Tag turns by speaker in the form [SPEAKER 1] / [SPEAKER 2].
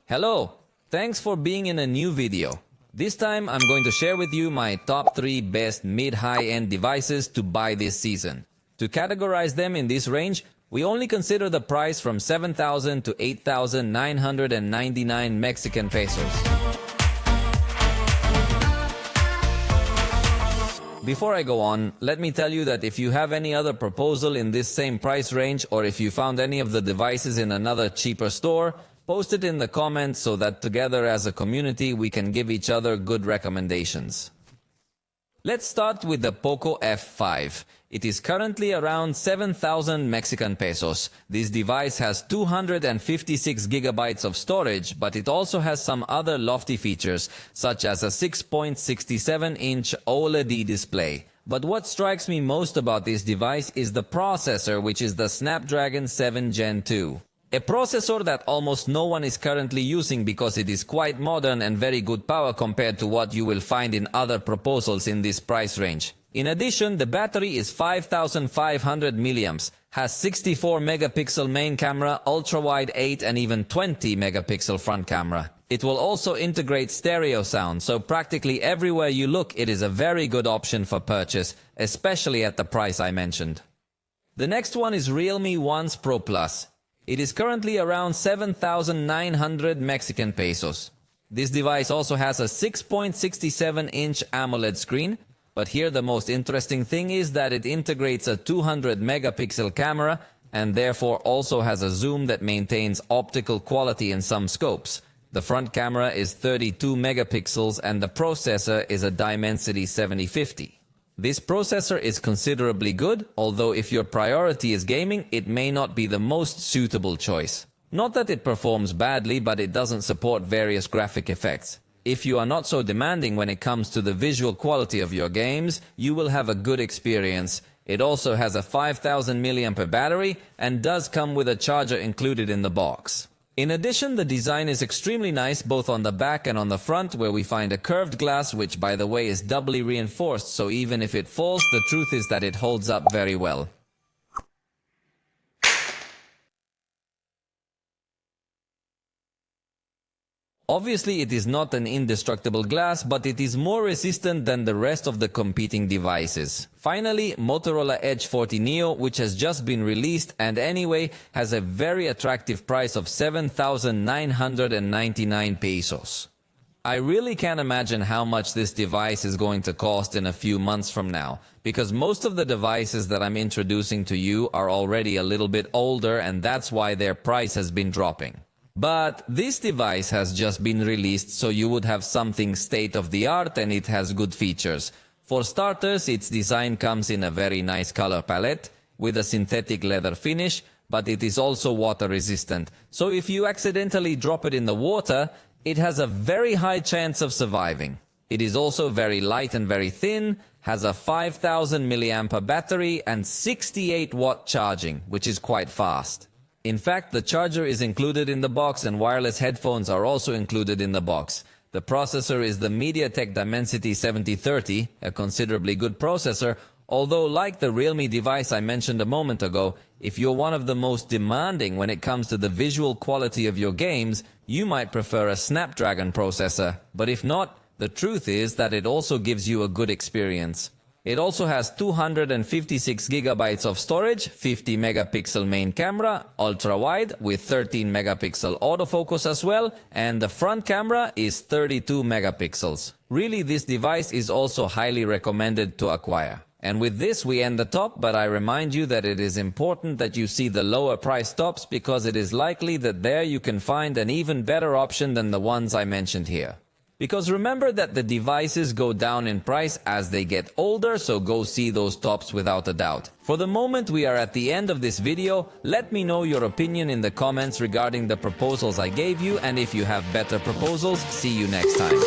[SPEAKER 1] Hello, thanks for being in a new video. This time I'm going to share with you my top 3 best mid-high-end devices to buy this season. To categorize them in this range, we only consider the price from 7,000 to 8,999 Mexican pesos. Before I go on, let me tell you that if you have any other proposal in this same price range, or if you found any of the devices in another cheaper store, post it in the comments so that together as a community we can give each other good recommendations. Let's start with the Poco F5. It is currently around 7,000 Mexican pesos. This device has 256 gigabytes of storage, but it also has some other lofty features, such as a 6.67-inch OLED display. But what strikes me most about this device is the processor, which is the Snapdragon 7 Gen 2. A processor that almost no one is currently using because it is quite modern and very good power compared to what you will find in other proposals in this price range. In addition, the battery is 5,500 milliamps, has 64 megapixel main camera, ultra-wide 8 and even 20 megapixel front camera. It will also integrate stereo sound, so practically everywhere you look it is a very good option for purchase, especially at the price I mentioned. The next one is Realme Pro Plus. It is currently around 7,900 Mexican pesos. This device also has a 6.67-inch AMOLED screen, but here the most interesting thing is that it integrates a 200 megapixel camera and therefore also has a zoom that maintains optical quality in some scopes. The front camera is 32 megapixels and the processor is a Dimensity 7050. This processor is considerably good, although if your priority is gaming, it may not be the most suitable choice. Not that it performs badly, but it doesn't support various graphic effects. If you are not so demanding when it comes to the visual quality of your games, you will have a good experience. It also has a 5,000 mAh battery and does come with a charger included in the box. In addition, the design is extremely nice both on the back and on the front, where we find a curved glass, which by the way is doubly reinforced, so even if it falls, the truth is that it holds up very well. Obviously, it is not an indestructible glass, but it is more resistant than the rest of the competing devices. Finally, Motorola Edge 40 Neo, which has just been released and anyway has a very attractive price of 7,999 pesos. I really can't imagine how much this device is going to cost in a few months from now, because most of the devices that I'm introducing to you are already a little bit older, and that's why their price has been dropping. But this device has just been released, so you would have something state-of-the-art and it has good features. For starters, its design comes in a very nice color palette with a synthetic leather finish, but it is also water resistant. So if you accidentally drop it in the water, it has a very high chance of surviving. It is also very light and very thin, has a 5,000 mAh battery and 68 watt charging, which is quite fast. In fact, the charger is included in the box and wireless headphones are also included in the box. The processor is the MediaTek Dimensity 7030, a considerably good processor, although like the Realme device I mentioned a moment ago, if you're one of the most demanding when it comes to the visual quality of your games, you might prefer a Snapdragon processor. But if not, the truth is that it also gives you a good experience. It also has 256 gigabytes of storage, 50 megapixel main camera, ultra-wide with 13 megapixel autofocus as well, and the front camera is 32 megapixels. Really, this device is also highly recommended to acquire. And with this we end the top, but I remind you that it is important that you see the lower price tops because it is likely that there you can find an even better option than the ones I mentioned here. Because remember that the devices go down in price as they get older, so go see those tops without a doubt. For the moment we are at the end of this video. Let me know your opinion in the comments regarding the proposals I gave you, and if you have better proposals, see you next time.